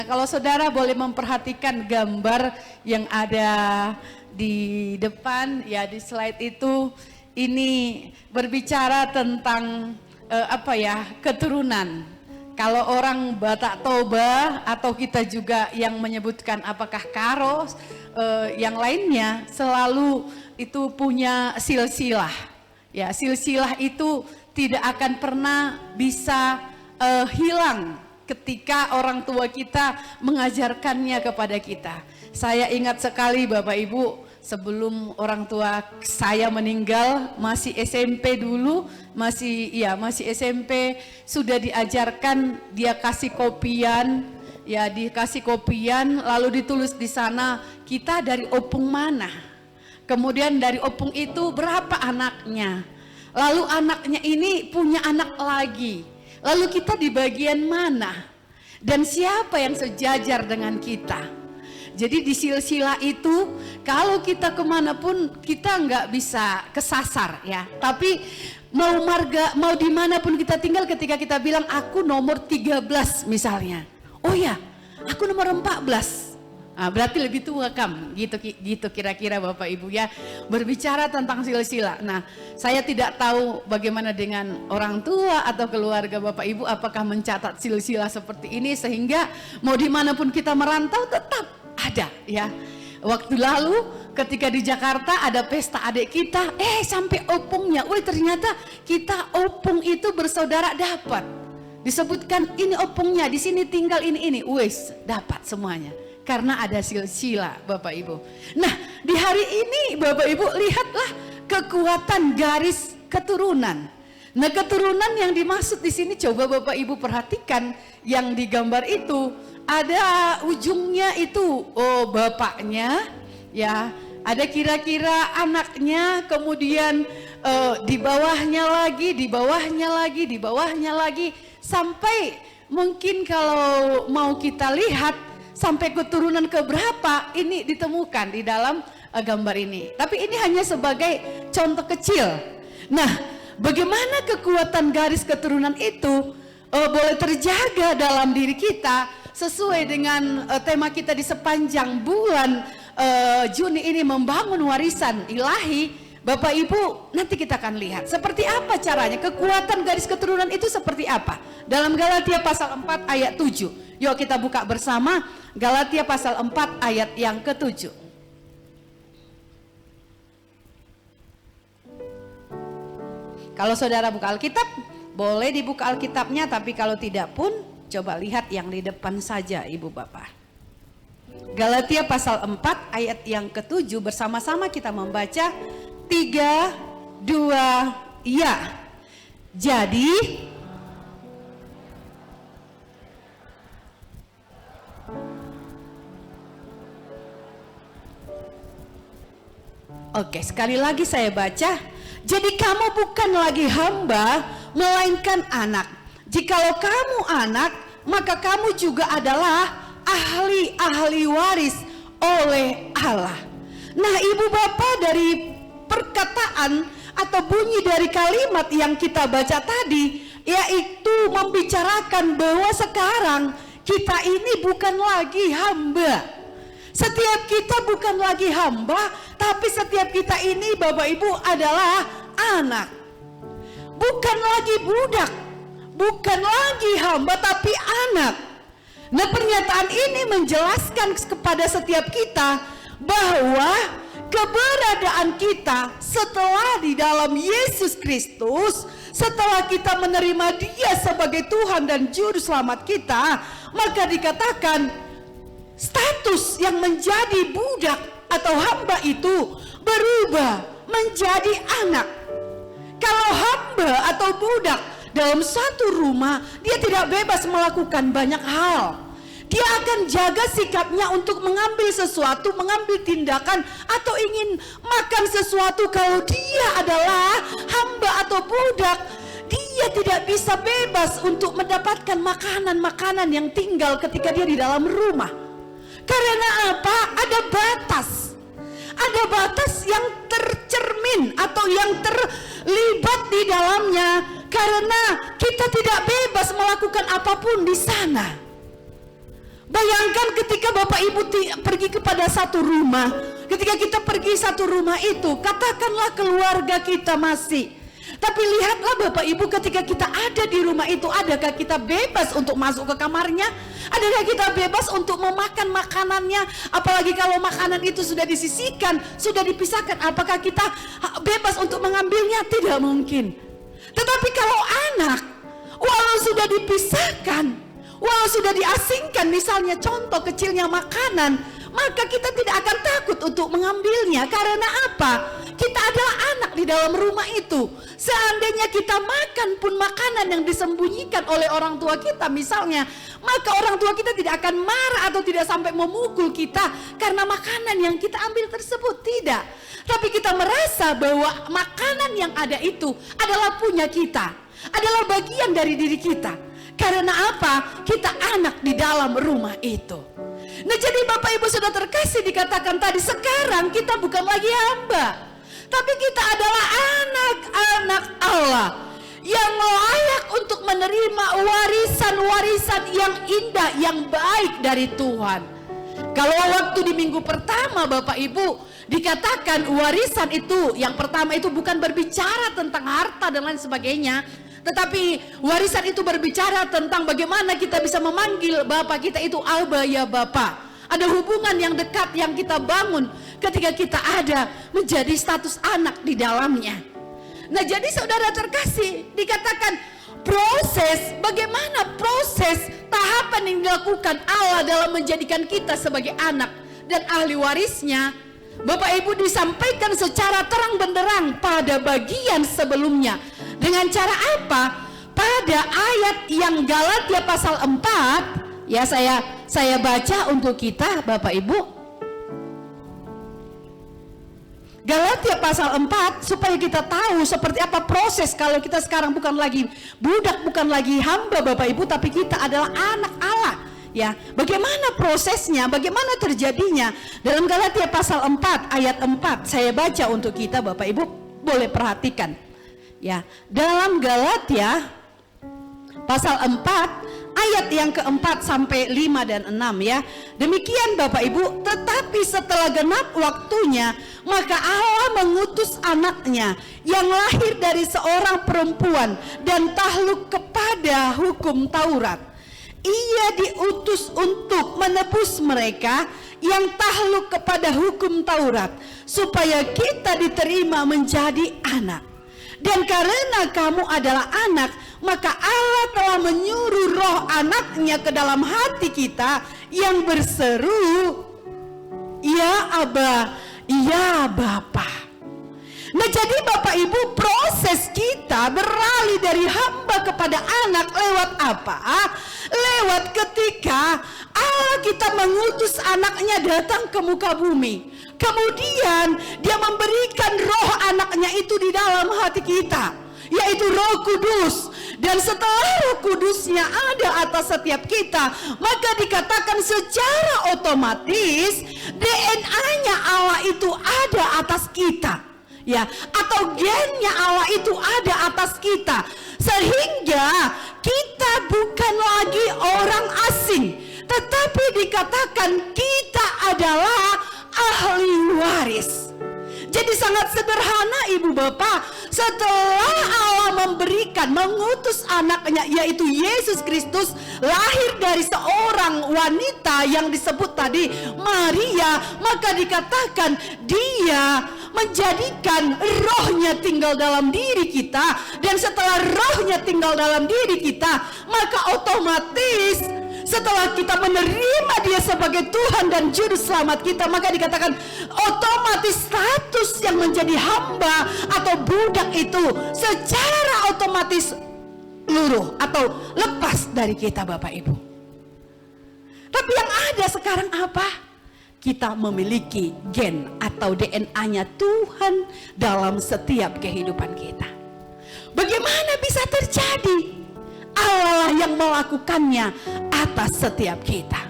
Kalau saudara boleh memperhatikan gambar yang ada di depan, ya di slide itu, ini berbicara tentang keturunan. Kalau orang Batak Toba atau kita juga yang menyebutkan apakah Karos, yang lainnya selalu itu punya silsilah. Ya, silsilah itu tidak akan pernah bisa hilang ketika orang tua kita mengajarkannya kepada kita. Saya ingat sekali Bapak Ibu, sebelum orang tua saya meninggal, masih SMP dulu, masih SMP, sudah diajarkan, dia kasih kopian, ya dikasih kopian, lalu ditulis di sana kita dari opung mana. Kemudian dari opung itu berapa anaknya. Lalu anaknya ini punya anak lagi. Lalu kita di bagian mana? Dan siapa yang sejajar dengan kita? Jadi di silsilah itu, kalau kita kemanapun kita nggak bisa kesasar ya. Tapi mau dimanapun kita tinggal, ketika kita bilang aku nomor 13 misalnya. Oh ya, aku nomor 14. Nah, berarti lebih tua gitu kira-kira Bapak Ibu ya, berbicara tentang silsilah. Nah, saya tidak tahu bagaimana dengan orang tua atau keluarga Bapak Ibu, apakah mencatat silsilah seperti ini sehingga mau dimanapun kita merantau tetap ada ya. Waktu lalu ketika di Jakarta ada pesta adik kita, sampai opungnya, ternyata kita opung itu bersaudara dapat. Disebutkan ini opungnya, di sini tinggal ini, dapat semuanya. Karena ada silsilah Bapak Ibu. Nah, di hari ini Bapak Ibu lihatlah kekuatan garis keturunan. Nah, keturunan yang dimaksud di sini, coba Bapak Ibu perhatikan yang digambar itu, ada ujungnya itu bapaknya ya, ada kira-kira anaknya, kemudian di bawahnya lagi sampai mungkin kalau mau kita lihat sampai keturunan keberapa ini ditemukan di dalam gambar ini. Tapi ini hanya sebagai contoh kecil. Nah, bagaimana kekuatan garis keturunan itu boleh terjaga dalam diri kita sesuai dengan tema kita di sepanjang bulan Juni ini, membangun warisan ilahi. Bapak Ibu, nanti kita akan lihat seperti apa caranya, kekuatan garis keturunan itu seperti apa. Dalam Galatia pasal 4 ayat 7. Yuk kita buka bersama Galatia pasal 4 ayat yang ke-7. Kalau saudara buka Alkitab, boleh dibuka Alkitabnya, tapi kalau tidak pun coba lihat yang di depan saja Ibu Bapak. Galatia pasal 4 ayat yang ke-7, bersama-sama kita membaca 3, 2, ya. Jadi oke, sekali lagi saya baca. Jadi kamu bukan lagi hamba, melainkan anak. Jikalau kamu anak, maka kamu juga adalah ahli-ahli waris oleh Allah. Nah, Ibu Bapak, dari perkataan atau bunyi dari kalimat yang kita baca tadi, yaitu membicarakan bahwa sekarang kita ini bukan lagi hamba. Setiap kita bukan lagi hamba, tapi setiap kita ini Bapak Ibu adalah anak. Bukan lagi budak, bukan lagi hamba, tapi anak. Nah, pernyataan ini menjelaskan kepada setiap kita bahwa keberadaan kita setelah di dalam Yesus Kristus, setelah kita menerima Dia sebagai Tuhan dan Juru Selamat kita, maka dikatakan status yang menjadi budak atau hamba itu berubah menjadi anak. Kalau hamba atau budak dalam satu rumah, dia tidak bebas melakukan banyak hal. Dia akan jaga sikapnya untuk mengambil sesuatu, mengambil tindakan, atau ingin makan sesuatu. Kalau dia adalah hamba atau budak, dia tidak bisa bebas untuk mendapatkan makanan-makanan yang tinggal ketika dia di dalam rumah. Karena apa? Ada batas. Ada batas yang tercermin atau yang terlibat di dalamnya, karena kita tidak bebas melakukan apapun di sana. Bayangkan ketika Bapak Ibu pergi kepada satu rumah, ketika kita pergi satu rumah itu, katakanlah keluarga kita masih. Tapi lihatlah Bapak Ibu, ketika kita ada di rumah itu, adakah kita bebas untuk masuk ke kamarnya? Adakah kita bebas untuk memakan makanannya? Apalagi kalau makanan itu sudah disisihkan, sudah dipisahkan, apakah kita bebas untuk mengambilnya? Tidak mungkin. Tetapi kalau anak, walau sudah dipisahkan, walau sudah diasingkan, misalnya contoh kecilnya makanan, maka kita tidak akan takut untuk mengambilnya. Karena apa? Kita adalah anak di dalam rumah itu. Seandainya kita makan pun makanan yang disembunyikan oleh orang tua kita misalnya, maka orang tua kita tidak akan marah atau tidak sampai memukul kita karena makanan yang kita ambil tersebut. Tidak. Tapi kita merasa bahwa makanan yang ada itu adalah punya kita, adalah bagian dari diri kita. Karena apa? Kita anak di dalam rumah itu. Nah, jadi Bapak Ibu sudah terkasih, dikatakan tadi, sekarang kita bukan lagi hamba, tapi kita adalah anak-anak Allah yang layak untuk menerima warisan-warisan yang indah, yang baik dari Tuhan. Kalau waktu di minggu pertama Bapak Ibu dikatakan warisan itu, yang pertama itu bukan berbicara tentang harta dan lain sebagainya, tetapi warisan itu berbicara tentang bagaimana kita bisa memanggil Bapa kita itu Aba, ya Bapa. Ada hubungan yang dekat yang kita bangun ketika kita ada menjadi status anak di dalamnya. Nah, jadi saudara terkasih, dikatakan proses, bagaimana proses tahapan yang dilakukan Allah dalam menjadikan kita sebagai anak dan ahli warisnya. Bapak Ibu disampaikan secara terang benderang pada bagian sebelumnya. Dengan cara apa? Pada ayat yang Galatia pasal 4, ya saya baca untuk kita Bapak Ibu. Galatia pasal 4, supaya kita tahu seperti apa proses kalau kita sekarang bukan lagi budak, bukan lagi hamba Bapak Ibu, tapi kita adalah anak Allah. Ya, bagaimana prosesnya, bagaimana terjadinya dalam Galatia pasal 4 ayat 4, saya baca untuk kita Bapak Ibu, boleh perhatikan. Ya, dalam Galatia pasal 4 ayat yang keempat sampai 5 dan 6 ya. Demikian Bapak Ibu, tetapi setelah genap waktunya, maka Allah mengutus anaknya yang lahir dari seorang perempuan dan takluk kepada hukum Taurat. Ia diutus untuk menebus mereka yang takluk kepada hukum Taurat, supaya kita diterima menjadi anak. Dan karena kamu adalah anak, maka Allah telah menyuruh roh anaknya ke dalam hati kita yang berseru, ya Aba, ya Bapa. Nah, jadi Bapak Ibu, proses kita beralih dari hamba kepada anak lewat apa? Lewat ketika Allah kita mengutus anaknya datang ke muka bumi. Kemudian dia memberikan roh anaknya itu di dalam hati kita, yaitu Roh Kudus. Dan setelah Roh Kudusnya ada atas setiap kita, maka dikatakan secara otomatis DNA-nya Allah itu ada atas kita. Ya, atau gennya Allah itu ada atas kita, sehingga kita bukan lagi orang asing, tetapi dikatakan kita adalah ahli waris. Jadi sangat sederhana Ibu Bapak, setelah Allah mengutus anaknya yaitu Yesus Kristus lahir dari seorang wanita yang disebut tadi Maria, maka dikatakan dia menjadikan rohnya tinggal dalam diri kita. Dan setelah rohnya tinggal dalam diri kita, maka otomatis setelah kita menerima dia sebagai Tuhan dan Juru Selamat kita, maka dikatakan otomatis status yang menjadi hamba atau budak itu secara otomatis luruh atau lepas dari kita Bapak Ibu. Tapi yang ada sekarang apa? Kita memiliki gen atau DNA-nya Tuhan dalam setiap kehidupan kita. Bagaimana bisa terjadi? Allah yang melakukannya atas setiap kita.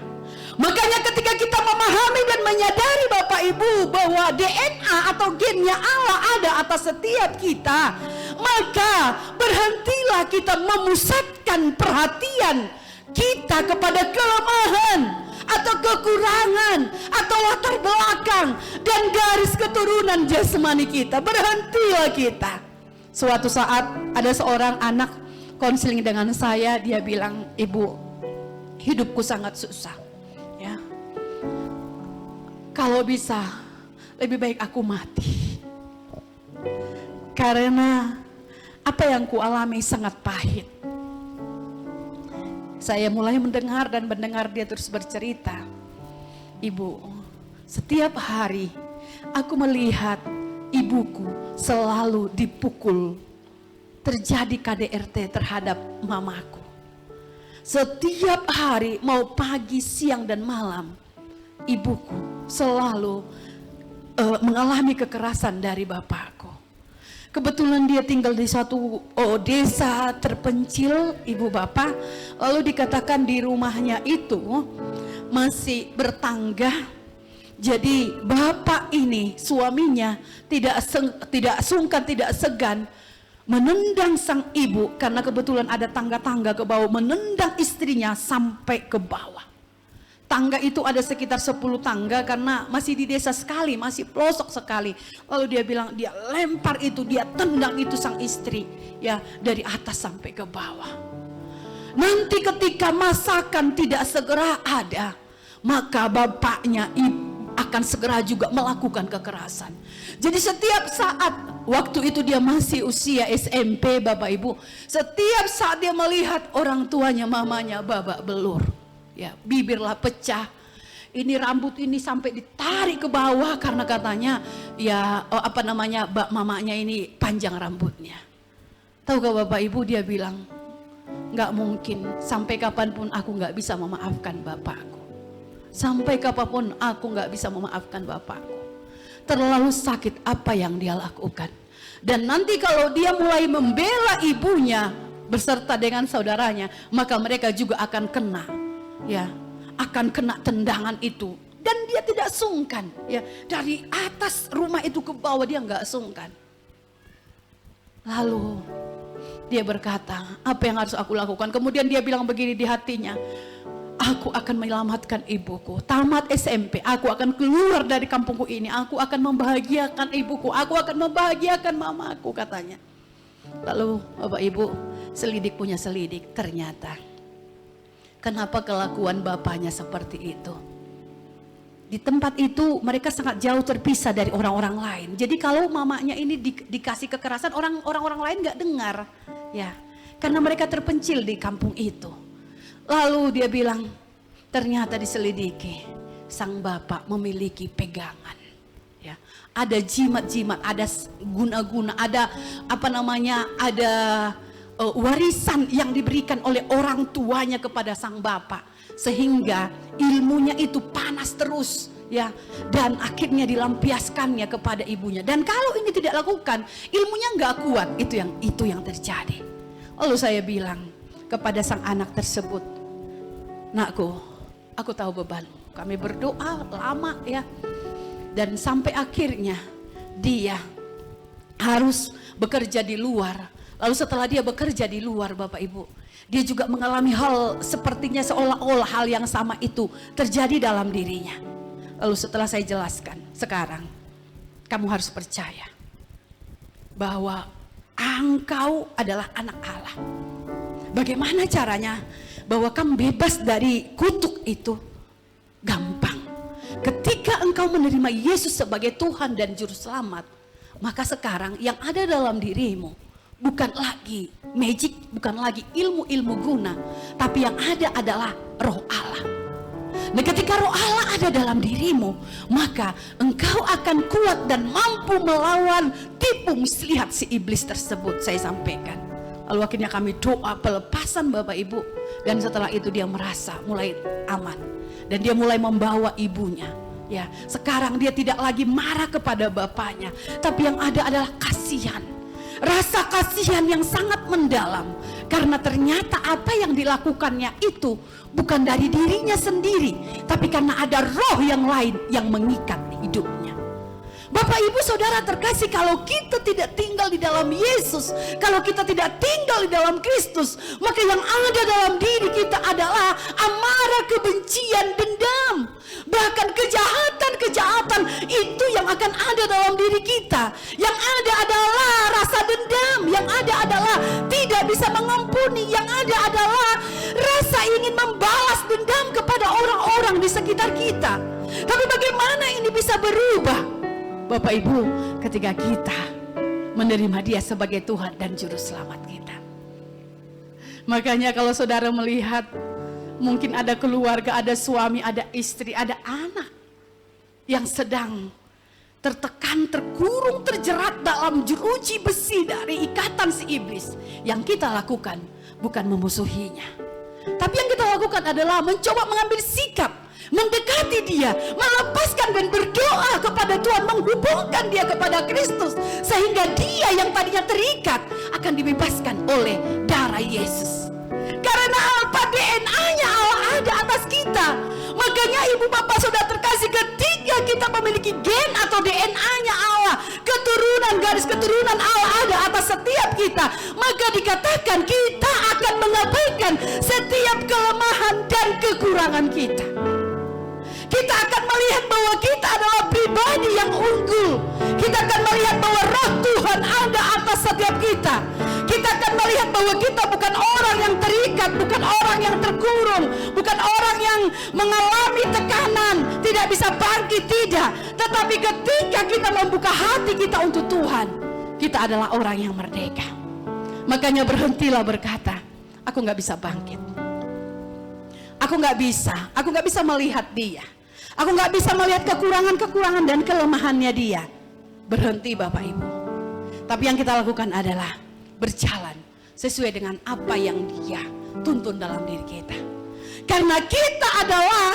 Makanya ketika kita memahami dan menyadari Bapak Ibu bahwa DNA atau gennya Allah ada atas setiap kita, maka berhentilah kita memusatkan perhatian kita kepada kelemahan, atau kekurangan atau latar belakang dan garis keturunan jasmani kita. Berhentilah kita. Suatu saat ada seorang anak konseling dengan saya, dia bilang, "Ibu, hidupku sangat susah. Ya, kalau bisa lebih baik aku mati. Karena apa yang kualami sangat pahit." Saya mulai mendengar dan mendengar dia terus bercerita. "Ibu, setiap hari aku melihat ibuku selalu dipukul. Terjadi KDRT terhadap mamaku. Setiap hari mau pagi, siang dan malam, ibuku selalu mengalami kekerasan dari bapakku. Kebetulan dia tinggal di suatu desa terpencil, ibu bapak. Lalu dikatakan di rumahnya itu masih bertangga. Jadi bapak ini, suaminya tidak sungkan, tidak segan menendang sang ibu, karena kebetulan ada tangga-tangga ke bawah, menendang istrinya sampai ke bawah. Tangga itu ada sekitar 10 tangga karena masih di desa sekali, masih pelosok sekali. Lalu dia bilang, dia lempar itu, dia tendang itu sang istri, ya, dari atas sampai ke bawah. Nanti ketika masakan tidak segera ada, maka bapaknya akan segera juga melakukan kekerasan. Jadi setiap saat, waktu itu dia masih usia SMP, Bapak Ibu, setiap saat dia melihat orang tuanya, mamanya babak belur. Ya, bibirlah pecah, ini rambut ini sampai ditarik ke bawah karena katanya ya mamanya ini panjang rambutnya. Tahukah Bapak Ibu, dia bilang, nggak mungkin, sampai kapanpun aku nggak bisa memaafkan bapakku. Sampai kapanpun aku nggak bisa memaafkan bapakku. Terlalu sakit apa yang dia lakukan. Dan nanti kalau dia mulai membela ibunya beserta dengan saudaranya, maka mereka juga akan kena. Ya, akan kena tendangan itu, dan dia tidak sungkan, ya, dari atas rumah itu ke bawah dia nggak sungkan. Lalu dia berkata, apa yang harus aku lakukan? Kemudian dia bilang begini di hatinya, aku akan menyelamatkan ibuku. Tamat SMP, aku akan keluar dari kampungku ini, aku akan membahagiakan ibuku, aku akan membahagiakan mamaku, katanya. Lalu Bapak Ibu, selidik punya selidik, ternyata kenapa kelakuan bapaknya seperti itu? Di tempat itu mereka sangat jauh terpisah dari orang-orang lain. Jadi kalau mamanya ini dikasih kekerasan, orang-orang lain nggak dengar, ya, karena mereka terpencil di kampung itu. Lalu dia bilang, ternyata diselidiki, sang bapak memiliki pegangan, ya, ada jimat-jimat, ada guna-guna, ada ada warisan yang diberikan oleh orang tuanya kepada sang bapak, sehingga ilmunya itu panas terus, ya, dan akhirnya dilampiaskannya kepada ibunya. Dan kalau ini tidak lakukan, ilmunya nggak kuat. Itu yang terjadi. Lalu saya bilang kepada sang anak tersebut, nakku, aku tahu bebanmu. Kami berdoa lama, ya, dan sampai akhirnya dia harus bekerja di luar. Lalu setelah dia bekerja di luar, Bapak Ibu, dia juga mengalami hal sepertinya seolah-olah hal yang sama itu terjadi dalam dirinya. Lalu setelah saya jelaskan, sekarang kamu harus percaya bahwa engkau adalah anak Allah. Bagaimana caranya? Bahwa kamu bebas dari kutuk itu gampang. Ketika engkau menerima Yesus sebagai Tuhan dan Juru Selamat, maka sekarang yang ada dalam dirimu bukan lagi magic, bukan lagi ilmu-ilmu guna, tapi yang ada adalah Roh Allah. Nah, ketika Roh Allah ada dalam dirimu, maka engkau akan kuat dan mampu melawan tipu muslihat si iblis tersebut, saya sampaikan. Lalu akhirnya kami doa pelepasan Bapak Ibu, dan setelah itu dia merasa mulai aman, dan dia mulai membawa ibunya. Ya, sekarang dia tidak lagi marah kepada bapaknya, tapi yang ada adalah kasihan. Rasa kasihan yang sangat mendalam, karena ternyata apa yang dilakukannya itu bukan dari dirinya sendiri, tapi karena ada roh yang lain yang mengikat hidupnya. Bapak Ibu Saudara terkasih, kalau kita tidak tinggal di dalam Yesus, kalau kita tidak tinggal di dalam Kristus, maka yang ada dalam diri kita adalah amarah, kebencian, dendam, bahkan kejahatan itu yang akan ada dalam diri kita. Yang ada adalah rasa dendam, yang ada adalah tidak bisa mengampuni, yang ada adalah rasa ingin membalas dendam kepada orang-orang di sekitar kita. Tapi bagaimana ini bisa berubah, Bapak Ibu, ketika kita menerima Dia sebagai Tuhan dan Juru Selamat kita? Makanya kalau saudara melihat, mungkin ada keluarga, ada suami, ada istri, ada anak yang sedang tertekan, terkurung, terjerat dalam jeruji besi dari ikatan si iblis. Yang kita lakukan bukan memusuhinya, tapi yang kita lakukan adalah mencoba mengambil sikap, mendekati Dia, melepaskan dan berdoa kepada Tuhan, menghubungkan dia kepada Kristus, sehingga dia yang tadinya terikat akan dibebaskan oleh darah Yesus. Karena apa? DNA-nya Allah ada atas kita. Makanya ibu bapak saudara terkasih, ketika kita memiliki gen atau DNA-nya Allah, keturunan, garis keturunan Allah ada atas setiap kita, maka dikatakan kita akan mengabaikan setiap kelemahan dan kekurangan kita. Kita akan melihat bahwa kita adalah pribadi yang unggul. Kita akan melihat bahwa roh Tuhan ada atas setiap kita. Kita akan melihat bahwa kita bukan orang yang terikat, bukan orang yang terkurung, bukan orang yang mengalami tekanan, tidak bisa bangkit, tidak. Tetapi ketika kita membuka hati kita untuk Tuhan, kita adalah orang yang merdeka. Makanya berhentilah berkata, aku gak bisa bangkit, aku gak bisa melihat Dia, aku gak bisa melihat kekurangan-kekurangan dan kelemahannya Dia. Berhenti Bapak Ibu. Tapi yang kita lakukan adalah berjalan sesuai dengan apa yang Dia tuntun dalam diri kita. Karena kita adalah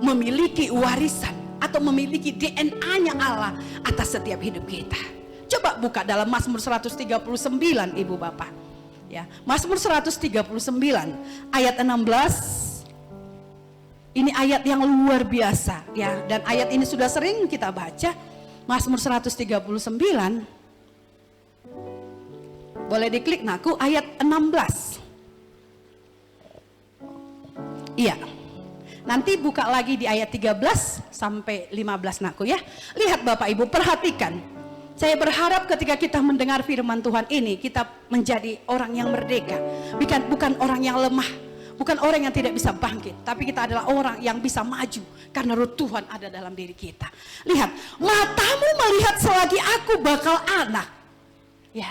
memiliki warisan atau memiliki DNA-nya Allah atas setiap hidup kita. Coba buka dalam Mazmur 139 Ibu Bapak. Ya, Mazmur 139 ayat 16. Ini ayat yang luar biasa ya, dan ayat ini sudah sering kita baca. Mazmur 139. Boleh diklik Naku, ayat 16. Iya. Nanti buka lagi di ayat 13 sampai 15 Naku ya. Lihat Bapak Ibu, perhatikan. Saya berharap ketika kita mendengar firman Tuhan ini, kita menjadi orang yang merdeka. Bukan orang yang lemah, bukan orang yang tidak bisa bangkit, tapi kita adalah orang yang bisa maju karena roh Tuhan ada dalam diri kita. Lihat, matamu melihat selagi aku bakal anak. Ya.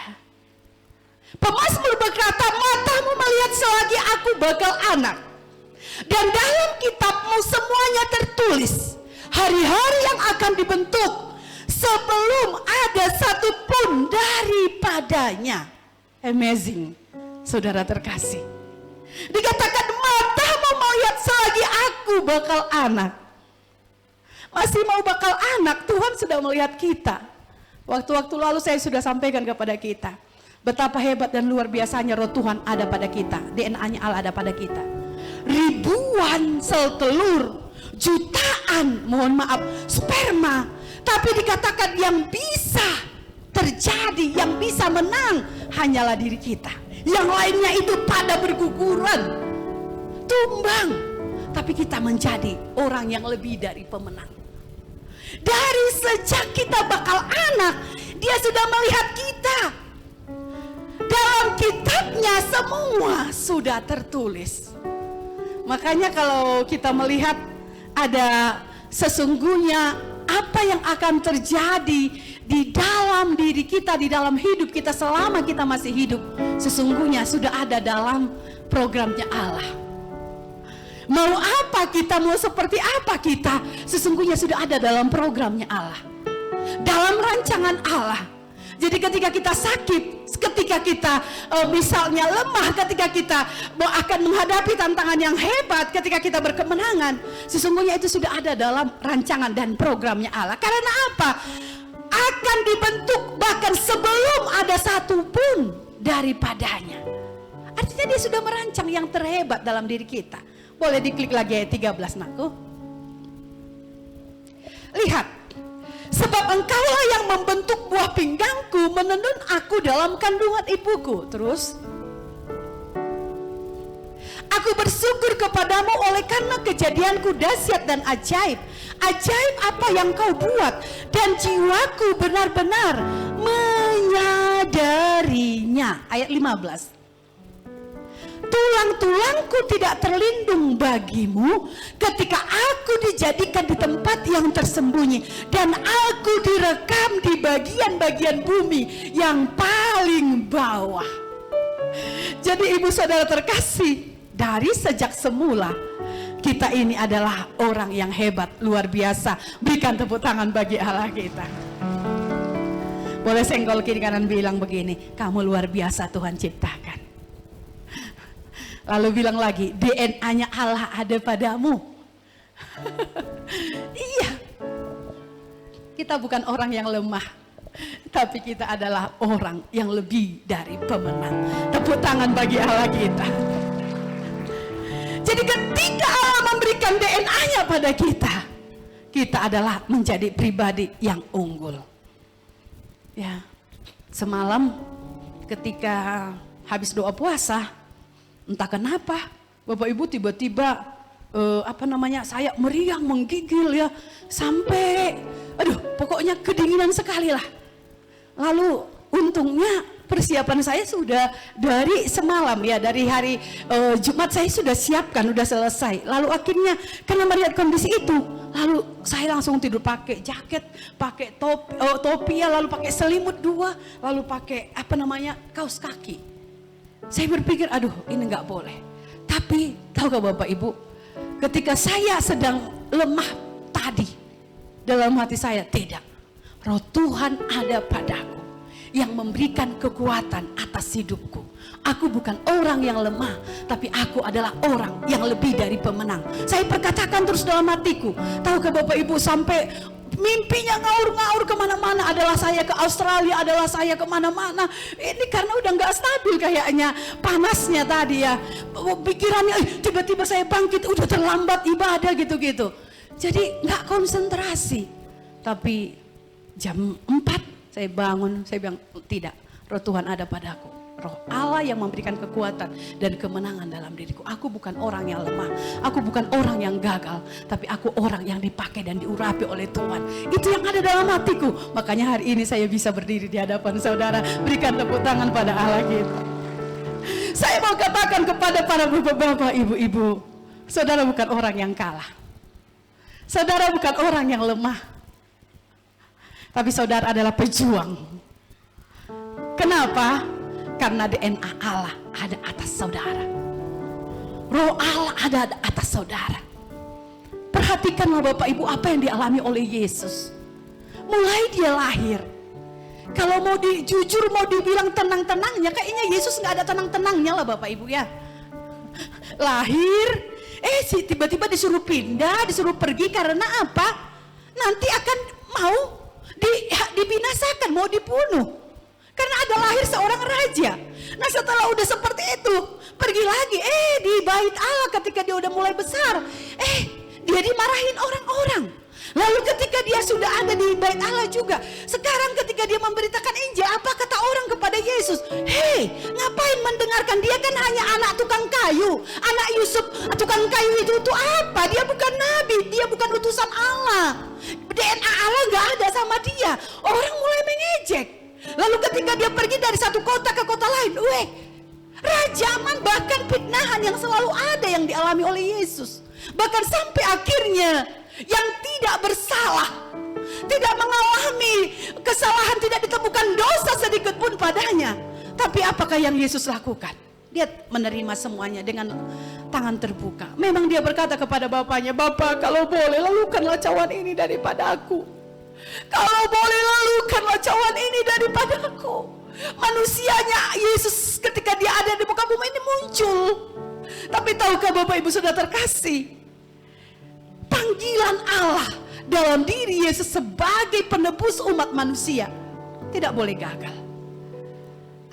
Pemazmur berkata, matamu melihat selagi aku bakal anak. Dan dalam kitabmu semuanya tertulis hari-hari yang akan dibentuk sebelum ada satupun daripadanya. Amazing, saudara terkasih. Dikatakan matamu melihat selagi aku bakal anak. Masih mau bakal anak, Tuhan sudah melihat kita. Waktu-waktu lalu saya sudah sampaikan kepada kita betapa hebat dan luar biasanya roh Tuhan ada pada kita, DNA-nya Allah ada pada kita. Ribuan sel telur, jutaan, mohon maaf, sperma, tapi dikatakan yang bisa terjadi, yang bisa menang hanyalah diri kita. Yang lainnya itu pada berguguran, tumbang. Tapi kita menjadi orang yang lebih dari pemenang. Dari sejak kita bakal anak, Dia sudah melihat kita. Dalam kitabnya semua sudah tertulis. Makanya kalau kita melihat ada sesungguhnya apa yang akan terjadi di dalam diri kita, di dalam hidup kita selama kita masih hidup, sesungguhnya sudah ada dalam programnya Allah. Mau apa kita, mau seperti apa kita, sesungguhnya sudah ada dalam programnya Allah, dalam rancangan Allah. Jadi ketika kita sakit, ketika kita misalnya lemah, ketika kita akan menghadapi tantangan yang hebat, ketika kita berkemenangan, sesungguhnya itu sudah ada dalam rancangan dan programnya Allah. Karena apa? Akan dibentuk bahkan sebelum ada satupun daripadanya. Artinya Dia sudah merancang yang terhebat dalam diri kita. Boleh diklik lagi ayat 13 Naku. Lihat, Sebab engkaulah yang membentuk buah pinggangku, menenun aku dalam kandungan ibuku. Terus, aku bersyukur kepadamu oleh karena kejadianku dahsyat dan ajaib. Ajaib apa yang kau buat, dan jiwaku benar-benar menyadarinya. Ayat 15. Tulang-tulangku tidak terlindung bagimu ketika aku dijadikan di tempat yang tersembunyi, dan aku direkam di bagian-bagian bumi yang paling bawah. Jadi ibu saudara terkasih, dari sejak semula kita ini adalah orang yang hebat, luar biasa. Berikan tepuk tangan bagi Allah kita. Boleh senggol kiri kanan bilang begini, kamu luar biasa Tuhan ciptakan. Lalu bilang lagi, DNA-nya Allah ada padamu. Iya. Kita bukan orang yang lemah, tapi kita adalah orang yang lebih dari pemenang. Tepuk tangan bagi Allah kita. Jadi ketika Allah memberikan DNA-nya pada kita, kita adalah menjadi pribadi yang unggul. Ya, semalam ketika habis doa puasa, entah kenapa Bapak Ibu tiba-tiba saya meriang, menggigil ya, sampai pokoknya kedinginan sekali lah. Lalu untungnya persiapan saya sudah dari semalam ya, dari hari Jumat saya sudah siapkan, sudah selesai. Lalu akhirnya karena melihat kondisi itu, lalu saya langsung tidur pakai jaket, pakai topi ya, lalu pakai selimut 2, lalu pakai kaos kaki. Saya berpikir, ini nggak boleh. Tapi tahukah Bapak Ibu, ketika saya sedang lemah tadi, dalam hati saya, tidak, Roh Tuhan ada padaku yang memberikan kekuatan atas hidupku. Aku bukan orang yang lemah, tapi aku adalah orang yang lebih dari pemenang. Saya perkatakan terus dalam hatiku. Tahukah Bapak Ibu, sampai mimpinya ngaur-ngaur kemana-mana, adalah saya ke Australia, adalah saya kemana-mana. Ini karena udah gak stabil kayaknya, panasnya tadi ya. Pikirannya tiba-tiba saya bangkit, udah terlambat ibadah gitu-gitu. Jadi gak konsentrasi. Tapi jam 4 saya bangun, saya bilang tidak, Roh Tuhan ada padaku. Roh Allah yang memberikan kekuatan dan kemenangan dalam diriku. Aku bukan orang yang lemah, aku bukan orang yang gagal, tapi aku orang yang dipakai dan diurapi oleh Tuhan. Itu yang ada dalam hatiku. Makanya hari ini saya bisa berdiri di hadapan saudara. Berikan tepuk tangan pada Allah kita. Saya mau katakan kepada para bapak-bapak, ibu-ibu, saudara bukan orang yang kalah. Saudara bukan orang yang lemah, tapi saudara adalah pejuang. Kenapa? Karena DNA Allah ada atas saudara. Roh Allah ada atas saudara. Perhatikanlah Bapak Ibu apa yang dialami oleh Yesus. Mulai dia lahir. Kalau mau jujur, mau dibilang tenang-tenangnya, kayaknya Yesus gak ada tenang-tenangnya lah Bapak Ibu ya. Lahir, tiba-tiba disuruh pindah, disuruh pergi karena apa? Nanti akan mau dibinasakan, mau dibunuh. Karena ada lahir seorang raja. Nah setelah udah seperti itu, pergi lagi. Di bait Allah ketika dia udah mulai besar, dia dimarahin orang-orang. Lalu ketika dia sudah ada di bait Allah juga, sekarang ketika dia memberitakan Injil, apa kata orang kepada Yesus? Ngapain mendengarkan? Dia kan hanya anak tukang kayu, anak Yusuf. Tukang kayu itu apa? Dia bukan nabi, dia bukan utusan Allah. DNA Allah gak ada sama dia. Orang mulai mengejek. Lalu ketika dia pergi dari satu kota ke kota lain, rajaman, bahkan fitnahan yang selalu ada yang dialami oleh Yesus. Bahkan sampai akhirnya yang tidak bersalah, tidak mengalami kesalahan, tidak ditemukan dosa sedikit pun padanya. Tapi apakah yang Yesus lakukan? Dia menerima semuanya dengan tangan terbuka. Memang dia berkata kepada bapaknya, "Bapak, kalau boleh lalukanlah cawan ini daripada aku. Kalau boleh lalukanlah cawan ini daripada aku." Manusianya Yesus ketika dia ada di muka bumi ini muncul. Tapi tahukah Bapak Ibu sudah terkasih, panggilan Allah dalam diri Yesus sebagai penebus umat manusia tidak boleh gagal.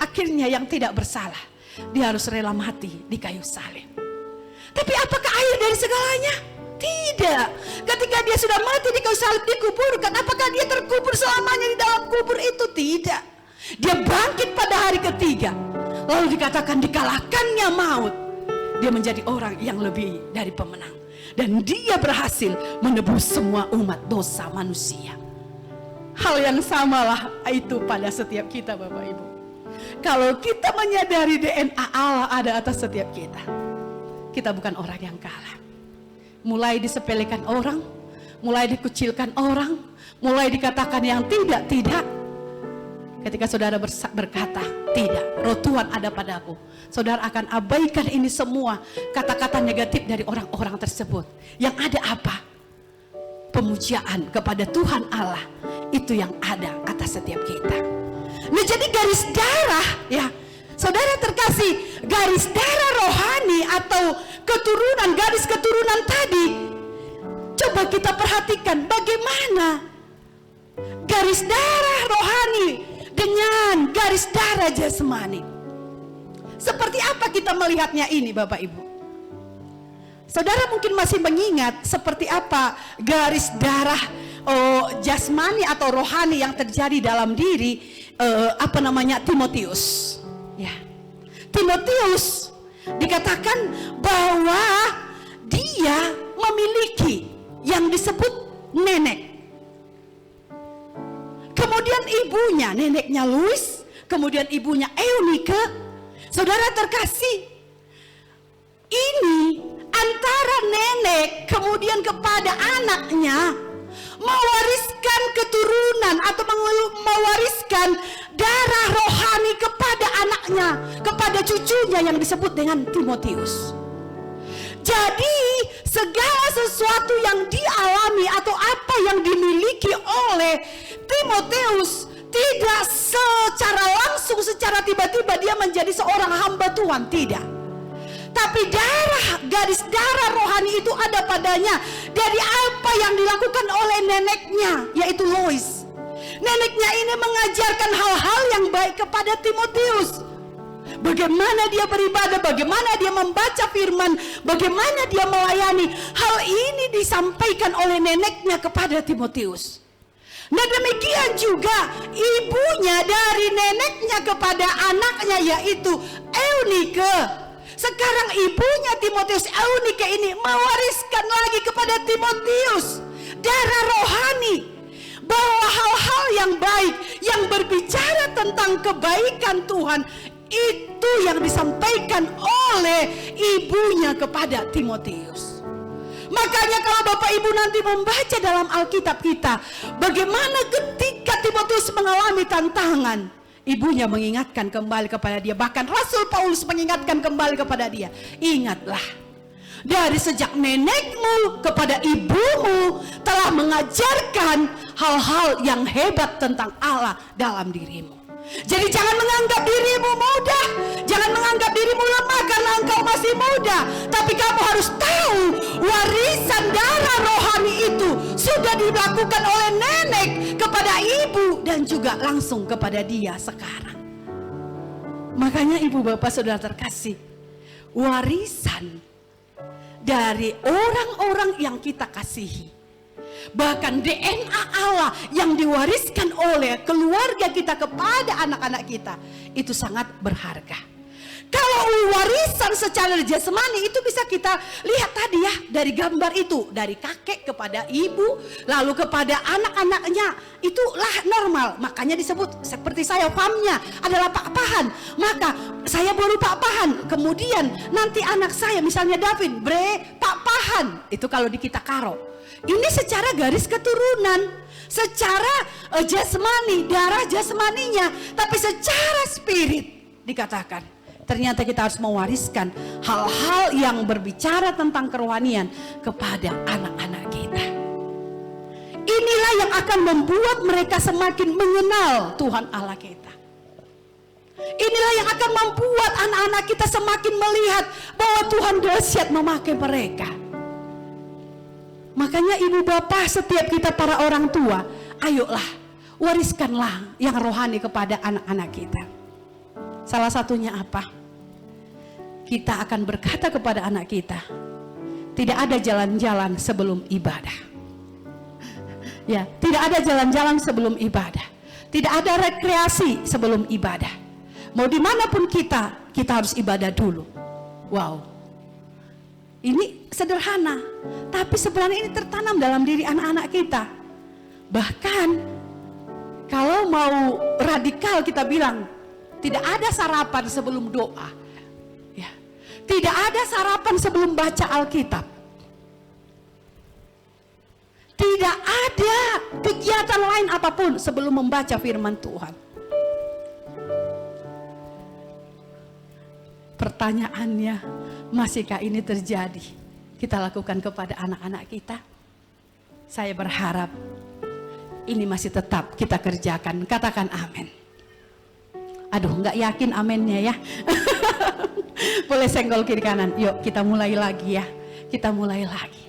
Akhirnya yang tidak bersalah, dia harus rela mati di kayu salib. Tapi apakah akhir dari segalanya? Tidak. Ketika ketika dia sudah mati di kayu salib dikuburkan, apakah dia terkubur selamanya di dalam kubur itu? Tidak. Dia bangkit pada hari ketiga. Lalu dikatakan dikalahkannya maut. Dia menjadi orang yang lebih dari pemenang. Dan dia berhasil menebus semua umat dosa manusia. Hal yang samalah itu pada setiap kita, Bapak Ibu. Kalau kita menyadari DNA Allah ada atas setiap kita, kita bukan orang yang kalah. Mulai disepelekan orang, mulai dikucilkan orang, mulai dikatakan yang tidak. Ketika saudara berkata, tidak, roh Tuhan ada padaku, saudara akan abaikan ini semua kata-kata negatif dari orang-orang tersebut. Yang ada apa? Pemujaan kepada Tuhan Allah, itu yang ada atas setiap kita. Nah, jadi garis darah, ya saudara terkasih, garis darah rohani atau keturunan, garis keturunan tadi, coba kita perhatikan bagaimana garis darah rohani dengan garis darah jasmani. Seperti apa kita melihatnya ini, Bapak Ibu? Saudara mungkin masih mengingat seperti apa garis darah jasmani atau rohani yang terjadi dalam diri Timotius. Ya. Timotius dikatakan bahwa dia memiliki yang disebut nenek. Kemudian ibunya, neneknya Lois, kemudian ibunya Eunike. Saudara terkasih, ini antara nenek kemudian kepada anaknya mewariskan keturunan atau mewariskan darah rohani kepada anaknya, kepada cucunya yang disebut dengan Timotius. Jadi segala sesuatu yang dialami atau apa yang dimiliki oleh Timotius tidak secara langsung, secara tiba-tiba dia menjadi seorang hamba Tuhan, tidak. Tapi garis darah rohani itu ada padanya dari apa yang dilakukan oleh neneknya, yaitu Lois. Neneknya ini mengajarkan hal-hal yang baik kepada Timotius. Bagaimana dia beribadah, bagaimana dia membaca firman, bagaimana dia melayani. Hal ini disampaikan oleh neneknya kepada Timotius. Nah, demikian juga ibunya dari neneknya kepada anaknya, yaitu Eunike. Sekarang ibunya Timotius, Eunike ini mewariskan lagi kepada Timotius darah rohani, bahwa hal-hal yang baik yang berbicara tentang kebaikan Tuhan itu yang disampaikan oleh ibunya kepada Timotius. Makanya kalau Bapak Ibu nanti membaca dalam Alkitab kita, bagaimana ketika Timotius mengalami tantangan, ibunya mengingatkan kembali kepada dia. Bahkan Rasul Paulus mengingatkan kembali kepada dia, ingatlah, dari sejak nenekmu kepada ibumu telah mengajarkan hal-hal yang hebat tentang Allah dalam dirimu. Jadi jangan menganggap dirimu mudah, jangan menganggap dirimu lemah karena engkau masih muda. Tapi kamu harus tahu warisan darah rohani itu sudah dilakukan oleh nenek kepada ibu dan juga langsung kepada dia sekarang. Makanya ibu bapak saudara terkasih, warisan dari orang-orang yang kita kasihi, bahkan DNA Allah yang diwariskan oleh keluarga kita kepada anak-anak kita, itu sangat berharga. Kalau warisan secara jasmani itu bisa kita lihat tadi ya, dari gambar itu, dari kakek kepada ibu, lalu kepada anak-anaknya, itulah normal. Makanya disebut seperti saya, famnya adalah pak-pahan, maka saya baru pak-pahan, kemudian nanti anak saya misalnya David, pak-pahan. Itu kalau di kita karo. Ini secara garis keturunan, secara jasmani, darah jasmaninya. Tapi secara spirit dikatakan, ternyata kita harus mewariskan hal-hal yang berbicara tentang kerohanian kepada anak-anak kita. Inilah yang akan membuat mereka semakin mengenal Tuhan Allah kita. Inilah yang akan membuat anak-anak kita semakin melihat bahwa Tuhan dahsyat memakai mereka. Makanya ibu bapak, setiap kita para orang tua, ayolah wariskanlah yang rohani kepada anak-anak kita. Salah satunya apa? Kita akan berkata kepada anak kita, tidak ada jalan-jalan sebelum ibadah. Ya, tidak ada jalan-jalan sebelum ibadah. Tidak ada rekreasi sebelum ibadah. Mau dimanapun kita harus ibadah dulu. Wow. Ini sederhana, tapi sebenarnya ini tertanam dalam diri anak-anak kita. Bahkan kalau mau radikal kita bilang, tidak ada sarapan sebelum doa. Ya. Tidak ada sarapan sebelum baca Alkitab. Tidak ada kegiatan lain apapun sebelum membaca firman Tuhan. Pertanyaannya, masihkah ini terjadi? Kita lakukan kepada anak-anak kita. Saya berharap ini masih tetap kita kerjakan. Katakan amin. Aduh, nggak yakin aminnya ya. Boleh senggol kiri kanan. Yuk kita mulai lagi ya. Kita mulai lagi.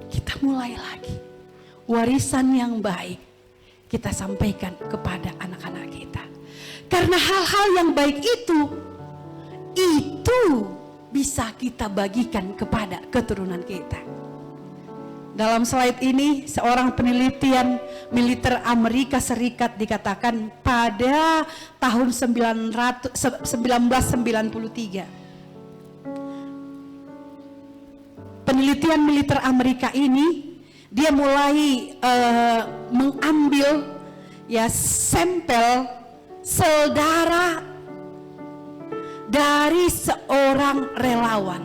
Kita mulai lagi. Warisan yang baik kita sampaikan kepada anak-anak kita. Karena hal-hal yang baik itu bisa kita bagikan kepada keturunan kita. Dalam slide ini seorang penelitian militer Amerika Serikat dikatakan pada tahun 1993. Penelitian militer Amerika ini dia mulai mengambil ya sampel sel darah dari seorang relawan.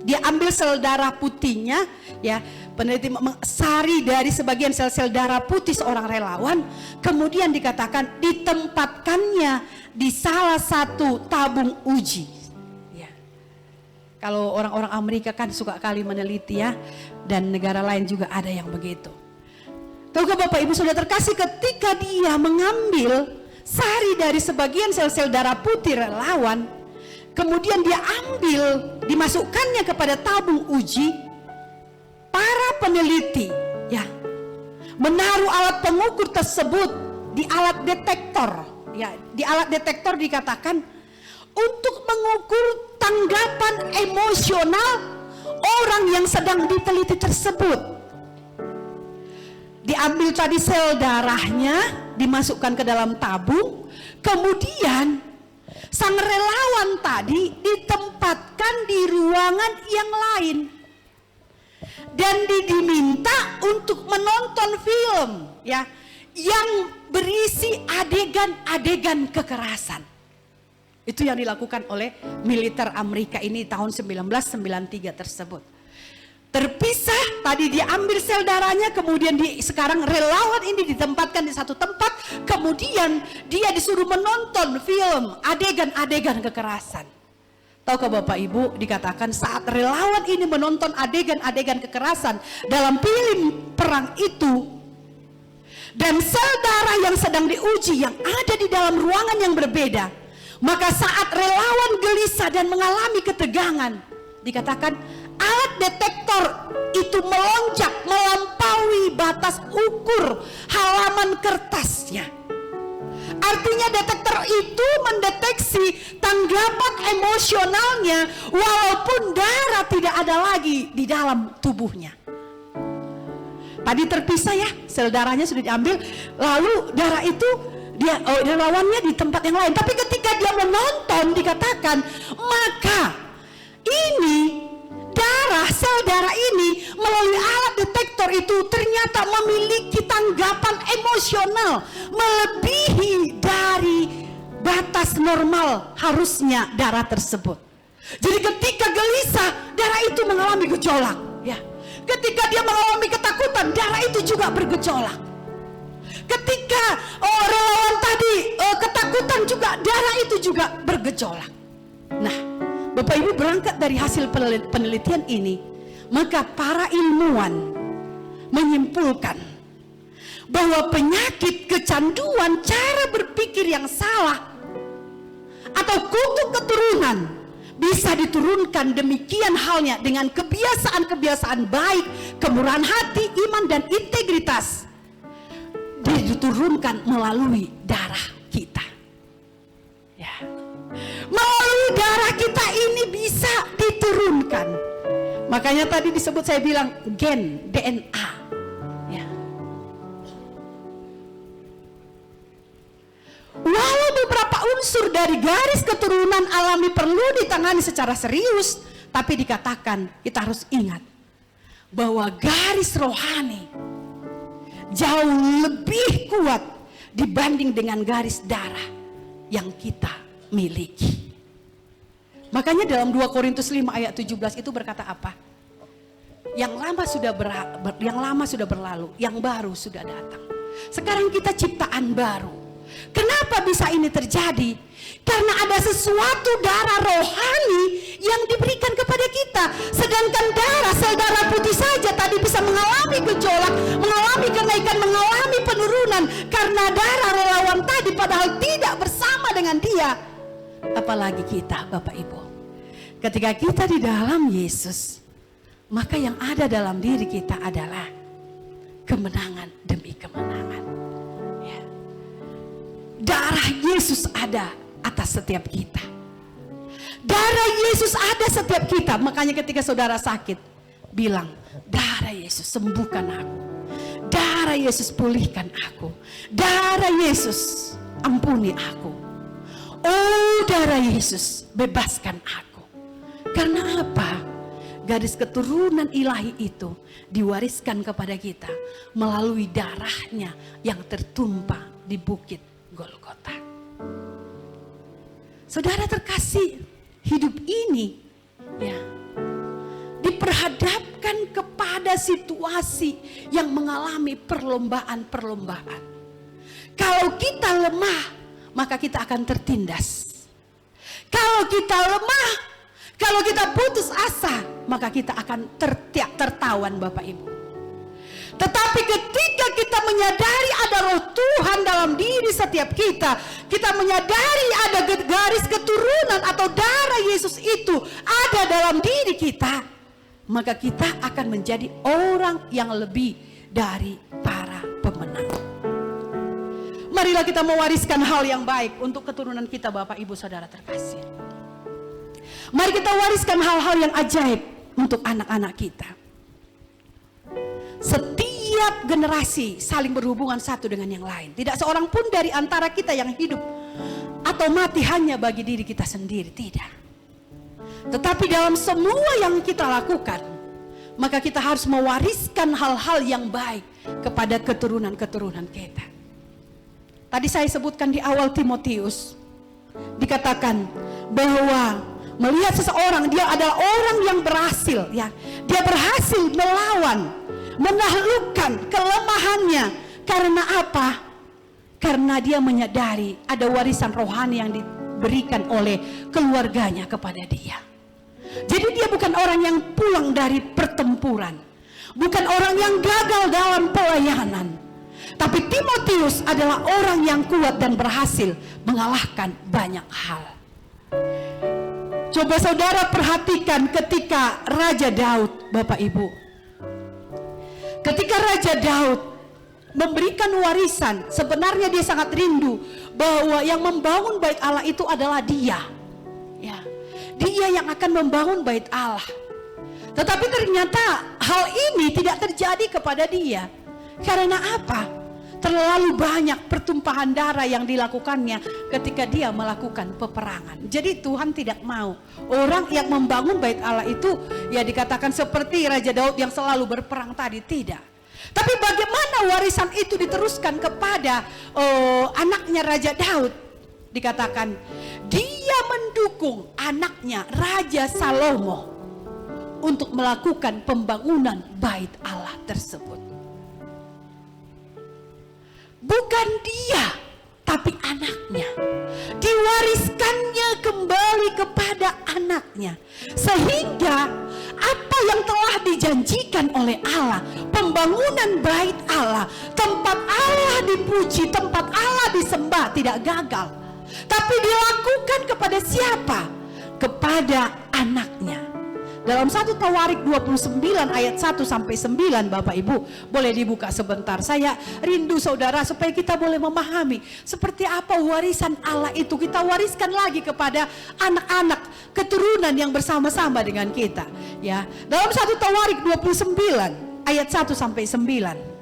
Dia ambil sel darah putihnya, ya, peneliti sari dari sebagian sel-sel darah putih seorang relawan, kemudian dikatakan ditempatkannya di salah satu tabung uji. Ya. Kalau orang-orang Amerika kan suka kali meneliti ya, dan negara lain juga ada yang begitu. Tahukah Bapak Ibu Saudara terkasih, ketika dia mengambil sari dari sebagian sel-sel darah putih relawan, kemudian dia ambil, dimasukkannya kepada tabung uji, para peneliti ya menaruh alat pengukur tersebut di alat detektor. Ya, di alat detektor dikatakan untuk mengukur tanggapan emosional orang yang sedang diteliti tersebut. Diambil tadi sel darahnya, dimasukkan ke dalam tabung, kemudian sang relawan tadi ditempatkan di ruangan yang lain dan diminta untuk menonton film ya yang berisi adegan-adegan kekerasan. Itu yang dilakukan oleh militer Amerika ini tahun 1993 tersebut. Terpisah, tadi dia ambil sel darahnya, kemudian sekarang relawan ini ditempatkan di satu tempat, kemudian dia disuruh menonton film adegan-adegan kekerasan. Tahukah Bapak Ibu, dikatakan saat relawan ini menonton adegan-adegan kekerasan dalam film perang itu, dan sel darah yang sedang diuji yang ada di dalam ruangan yang berbeda, maka saat relawan gelisah dan mengalami ketegangan, dikatakan alat detektor itu melonjak melampaui batas ukur halaman kertasnya. Artinya detektor itu mendeteksi tanggapan emosionalnya walaupun darah tidak ada lagi di dalam tubuhnya. Tadi terpisah ya, sel darahnya sudah diambil, lalu darah itu dia relawannya di tempat yang lain. Tapi ketika dia menonton dikatakan, maka ini sel darah ini melalui alat detektor itu ternyata memiliki tanggapan emosional melebihi dari batas normal harusnya darah tersebut. Jadi ketika gelisah, darah itu mengalami gejolak ya. Ketika dia mengalami ketakutan, darah itu juga bergejolak. Ketika relawan tadi ketakutan juga, darah itu juga bergejolak. Nah, Bapak Ibu, berangkat dari hasil penelitian ini, maka para ilmuwan menyimpulkan bahwa penyakit kecanduan, cara berpikir yang salah atau kutuk keturunan bisa diturunkan demikian halnya dengan kebiasaan-kebiasaan baik, kemurahan hati, iman dan integritas diturunkan melalui darah kita. Ya. Melalui darah kita ini bisa Makanya tadi disebut, saya bilang gen, DNA. Ya. Walau beberapa unsur dari garis keturunan alami perlu ditangani secara serius, tapi dikatakan kita harus ingat bahwa garis rohani jauh lebih kuat dibanding dengan garis darah yang kita miliki. Makanya dalam 2 Korintus 5 ayat 17 itu berkata apa? Yang lama sudah berlalu, yang baru sudah datang. Sekarang kita ciptaan baru. Kenapa bisa ini terjadi? Karena ada sesuatu darah rohani yang diberikan kepada kita. Sedangkan sel darah putih saja tadi bisa mengalami gejolak, mengalami kenaikan, mengalami penurunan. Karena darah relawan tadi padahal tidak bersama dengan dia. Apalagi kita, Bapak Ibu. Ketika kita di dalam Yesus, maka yang ada dalam diri kita adalah kemenangan demi kemenangan. Ya. Darah Yesus ada atas setiap kita. Darah Yesus ada setiap kita. Makanya ketika saudara sakit, bilang, darah Yesus sembuhkan aku. Darah Yesus pulihkan aku. Darah Yesus ampuni aku. Oh, darah Yesus bebaskan aku. Karena apa? Garis keturunan ilahi itu diwariskan kepada kita melalui darahnya yang tertumpah di bukit Golgota. Saudara terkasih, hidup ini ya diperhadapkan kepada situasi yang mengalami perlombaan-perlombaan. Kalau kita lemah, maka kita akan tertindas. Kalau kita lemah, kalau kita putus asa, maka kita akan tertawan, Bapak Ibu. Tetapi ketika kita menyadari ada roh Tuhan dalam diri setiap kita, kita menyadari ada garis keturunan atau darah Yesus itu ada dalam diri kita, maka kita akan menjadi orang yang lebih dari para pemenang. Marilah kita mewariskan hal yang baik untuk keturunan kita, Bapak Ibu Saudara terkasih. Mari kita wariskan hal-hal yang ajaib untuk anak-anak kita. Setiap generasi saling berhubungan satu dengan yang lain. Tidak seorang pun dari antara kita yang hidup atau mati hanya bagi diri kita sendiri. Tidak. Tetapi dalam semua yang kita lakukan, maka kita harus mewariskan hal-hal yang baik kepada keturunan-keturunan kita. Tadi saya sebutkan di awal Timotius, dikatakan bahwa melihat seseorang, dia adalah orang yang berhasil, ya. Dia berhasil melawan, menaklukkan kelemahannya. Karena apa? Karena dia menyadari ada warisan rohani yang diberikan oleh keluarganya kepada dia. Jadi dia bukan orang yang pulang dari pertempuran, bukan orang yang gagal dalam pelayanan. Tapi Timotius adalah orang yang kuat dan berhasil mengalahkan banyak hal. Coba saudara perhatikan ketika Raja Daud, Bapak Ibu. Ketika Raja Daud memberikan warisan, sebenarnya dia sangat rindu bahwa yang membangun bait Allah itu adalah dia. Ya, dia yang akan membangun bait Allah. Tetapi ternyata hal ini tidak terjadi kepada dia. Karena apa? Terlalu banyak pertumpahan darah yang dilakukannya ketika dia melakukan peperangan. Jadi Tuhan tidak mau orang yang membangun bait Allah itu ya dikatakan seperti Raja Daud yang selalu berperang tadi. Tidak. Tapi bagaimana warisan itu diteruskan kepada anaknya Raja Daud? Dikatakan dia mendukung anaknya Raja Salomo untuk melakukan pembangunan bait Allah tersebut. Bukan dia, tapi anaknya. Diwariskannya kembali kepada anaknya. Sehingga apa yang telah dijanjikan oleh Allah, pembangunan bait Allah, tempat Allah dipuji, tempat Allah disembah, tidak gagal. Tapi dilakukan kepada siapa? Kepada anaknya. Dalam 1 Tawarik 29 ayat 1 sampai 9, Bapak Ibu boleh dibuka sebentar. Saya rindu saudara supaya kita boleh memahami seperti apa warisan Allah itu kita wariskan lagi kepada anak-anak keturunan yang bersama-sama dengan kita. Ya, dalam 1 Tawarik 29 ayat 1 sampai 9.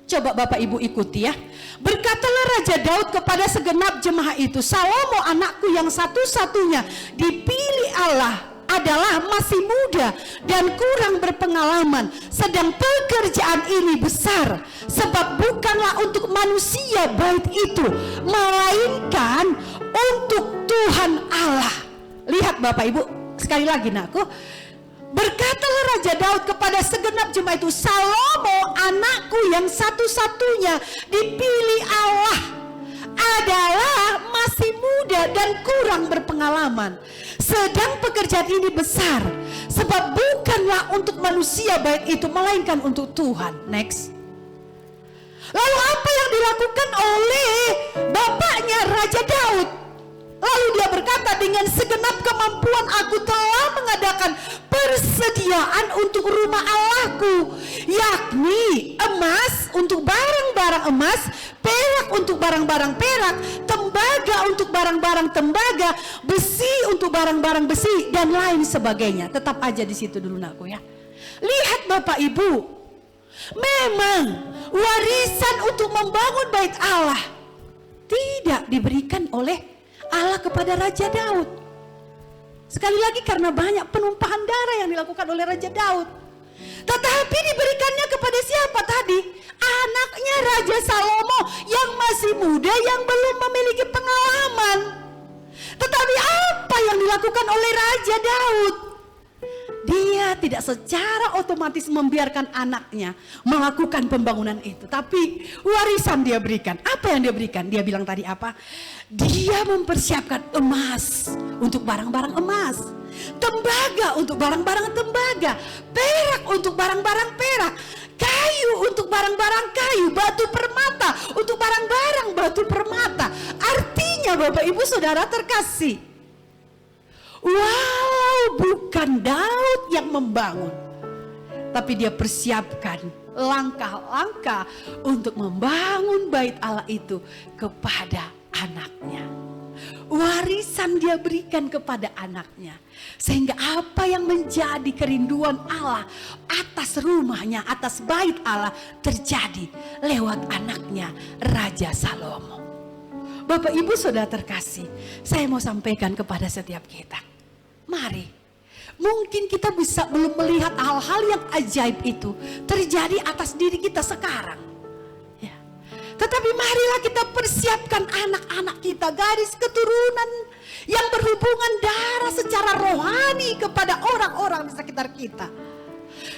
Coba Bapak Ibu ikuti ya. Berkatalah Raja Daud kepada segenap jemaah itu, Salomo anakku yang satu-satunya dipilih Allah adalah masih muda dan kurang berpengalaman, sedang pekerjaan ini besar, sebab bukanlah untuk manusia bait itu, melainkan untuk Tuhan Allah. Lihat Bapak Ibu, sekali lagi nakku. Berkatalah Raja Daud kepada segenap jemaah itu, Salomo anakku yang satu-satunya dipilih Allah adalah masih muda dan kurang berpengalaman, sedang pekerjaan ini besar, sebab bukanlah untuk manusia bait itu, melainkan untuk Tuhan. Next. Lalu apa yang dilakukan oleh bapaknya Raja Daud? Lalu dia berkata, dengan segenap kemampuan aku telah mengadakan persediaan untuk rumah Allahku, yakni emas untuk barang-barang emas, perak untuk barang-barang perak, tembaga untuk barang-barang tembaga, besi untuk barang-barang besi, dan lain sebagainya. Tetap aja di situ dulu nakku ya. Lihat Bapak Ibu, memang warisan untuk membangun bait Allah tidak diberikan oleh Allah kepada Raja Daud. Sekali lagi karena banyak penumpahan darah yang dilakukan oleh Raja Daud. Tetapi diberikannya kepada siapa tadi? Anaknya Raja Salomo yang masih muda, yang belum memiliki pengalaman. Tetapi apa yang dilakukan oleh Raja Daud? Dia tidak secara otomatis membiarkan anaknya melakukan pembangunan itu, tapi warisan dia berikan. Apa yang dia berikan? Dia bilang tadi apa? Dia mempersiapkan emas untuk barang-barang emas, tembaga untuk barang-barang tembaga, perak untuk barang-barang perak, kayu untuk barang-barang kayu, batu permata untuk barang-barang batu permata. Artinya Bapak Ibu Saudara terkasih, walau bukan Daud yang membangun, tapi dia persiapkan langkah-langkah untuk membangun bait Allah itu kepada anaknya. Warisan dia berikan kepada anaknya, sehingga apa yang menjadi kerinduan Allah atas rumahnya, atas bait Allah, terjadi lewat anaknya Raja Salomo. Bapak Ibu Saudara terkasih, saya mau sampaikan kepada setiap kita, mari, mungkin kita bisa belum melihat hal-hal yang ajaib itu terjadi atas diri kita sekarang, ya. Tetapi marilah kita persiapkan anak-anak kita, garis keturunan yang berhubungan darah secara rohani kepada orang-orang di sekitar kita.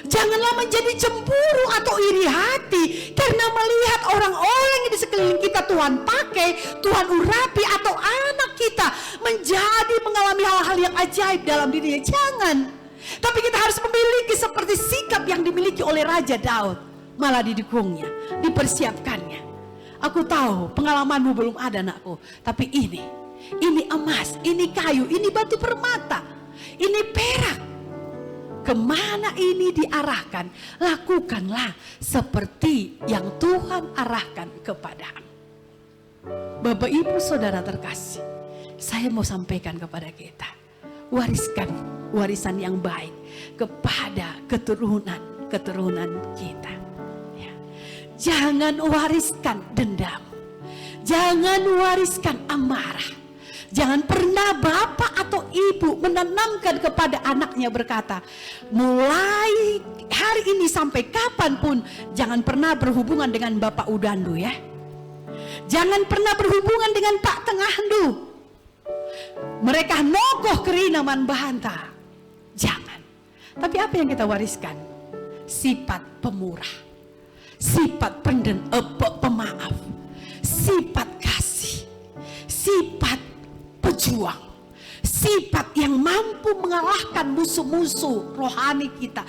Janganlah menjadi cemburu atau iri hati karena melihat orang-orang yang di sekeliling kita Tuhan pakai, Tuhan urapi, atau anak kita mengalami hal-hal yang ajaib dalam dirinya. Jangan. Tapi kita harus memiliki seperti sikap yang dimiliki oleh Raja Daud, malah didukungnya, dipersiapkannya. Aku tahu pengalamanmu belum ada nakku, tapi ini emas, ini kayu, ini batu permata, ini perak. Kemana ini diarahkan, lakukanlah seperti yang Tuhan arahkan kepadamu. Bapak Ibu Saudara terkasih, saya mau sampaikan kepada kita, wariskan warisan yang baik kepada keturunan kita. Ya. Jangan wariskan dendam, jangan wariskan amarah. Jangan pernah bapak atau ibu menanamkan kepada anaknya berkata, mulai hari ini sampai kapanpun jangan pernah berhubungan dengan Bapak Udandu ya. Jangan pernah berhubungan dengan Pak Tengahdu. Mereka nogoh kerinaman bahanta. Jangan. Tapi apa yang kita wariskan? Sifat pemurah, sifat pemaaf, sifat kasih, sifat pejuang, sifat yang mampu mengalahkan musuh-musuh rohani kita,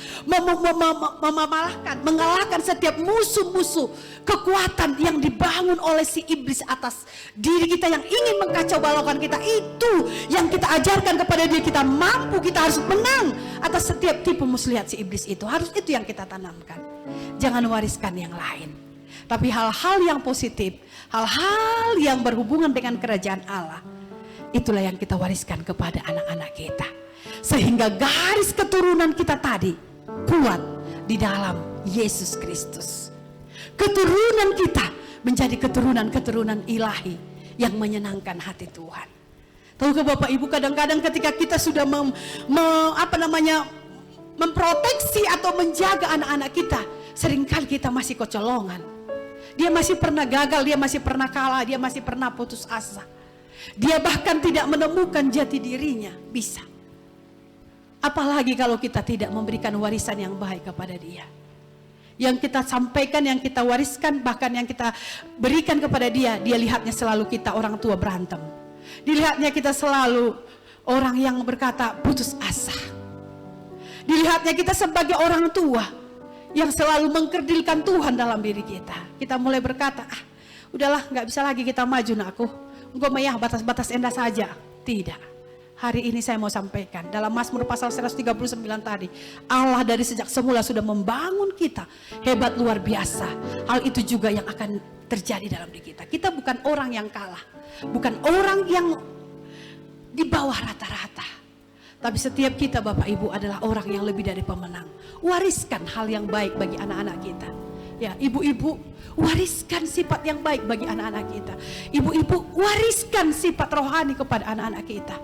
mengalahkan setiap musuh-musuh kekuatan yang dibangun oleh si iblis atas diri kita yang ingin mengkacau balaukan kita. Itu yang kita ajarkan kepada diri kita, mampu kita harus menang atas setiap tipu muslihat si iblis itu. Harus itu yang kita tanamkan. Jangan wariskan yang lain, tapi hal-hal yang positif, hal-hal yang berhubungan dengan kerajaan Allah, itulah yang kita wariskan kepada anak-anak kita. Sehingga garis keturunan kita tadi kuat di dalam Yesus Kristus. Keturunan kita menjadi keturunan-keturunan ilahi yang menyenangkan hati Tuhan. Tahukah Bapak Ibu, kadang-kadang ketika kita sudah memproteksi atau menjaga anak-anak kita, seringkali kita masih kecolongan. Dia masih pernah gagal, dia masih pernah kalah, dia masih pernah putus asa. Dia bahkan tidak menemukan jati dirinya, bisa. Apalagi kalau kita tidak memberikan warisan yang baik kepada dia. Yang kita sampaikan, yang kita wariskan, bahkan yang kita berikan kepada dia, dia lihatnya selalu kita orang tua berantem. Dilihatnya kita selalu orang yang berkata putus asa. Dilihatnya kita sebagai orang tua yang selalu mengkerdilkan Tuhan dalam diri kita. Kita mulai berkata, udahlah, gak bisa lagi kita maju nakku. Engkau meyah batas-batas endah saja. Tidak. Hari ini saya mau sampaikan dalam Mazmur pasal 139 tadi, Allah dari sejak semula sudah membangun kita hebat luar biasa. Hal itu juga yang akan terjadi dalam diri kita. Kita bukan orang yang kalah, bukan orang yang di bawah rata-rata. Tapi setiap kita Bapak Ibu adalah orang yang lebih dari pemenang. Wariskan hal yang baik bagi anak-anak kita. Ya, ibu-ibu, wariskan sifat yang baik bagi anak-anak kita. Ibu-ibu, wariskan sifat rohani kepada anak-anak kita.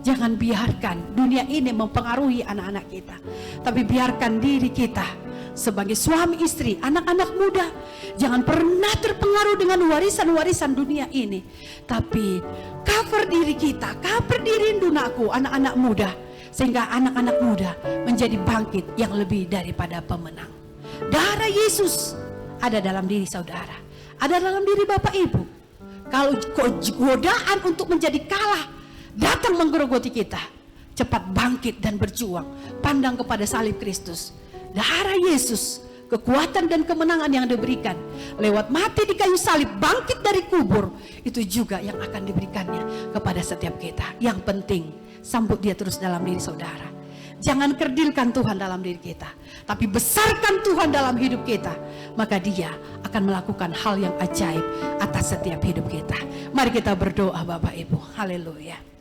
Jangan biarkan dunia ini mempengaruhi anak-anak kita. Tapi biarkan diri kita sebagai suami istri, anak-anak muda, jangan pernah terpengaruh dengan warisan-warisan dunia ini. Tapi cover diri kita, cover diri Dunakku, anak-anak muda. Sehingga anak-anak muda menjadi bangkit yang lebih daripada pemenang. Darah Yesus ada dalam diri saudara, ada dalam diri Bapak Ibu. Kalau godaan untuk menjadi kalah datang menggerogoti kita, cepat bangkit dan berjuang. Pandang kepada salib Kristus. Darah Yesus, kekuatan dan kemenangan yang diberikan lewat mati di kayu salib, bangkit dari kubur, itu juga yang akan diberikannya kepada setiap kita. Yang penting sambut dia terus dalam diri saudara. Jangan kerdilkan Tuhan dalam diri kita, tapi besarkan Tuhan dalam hidup kita. Maka dia akan melakukan hal yang ajaib atas setiap hidup kita. Mari kita berdoa Bapak Ibu. Haleluya.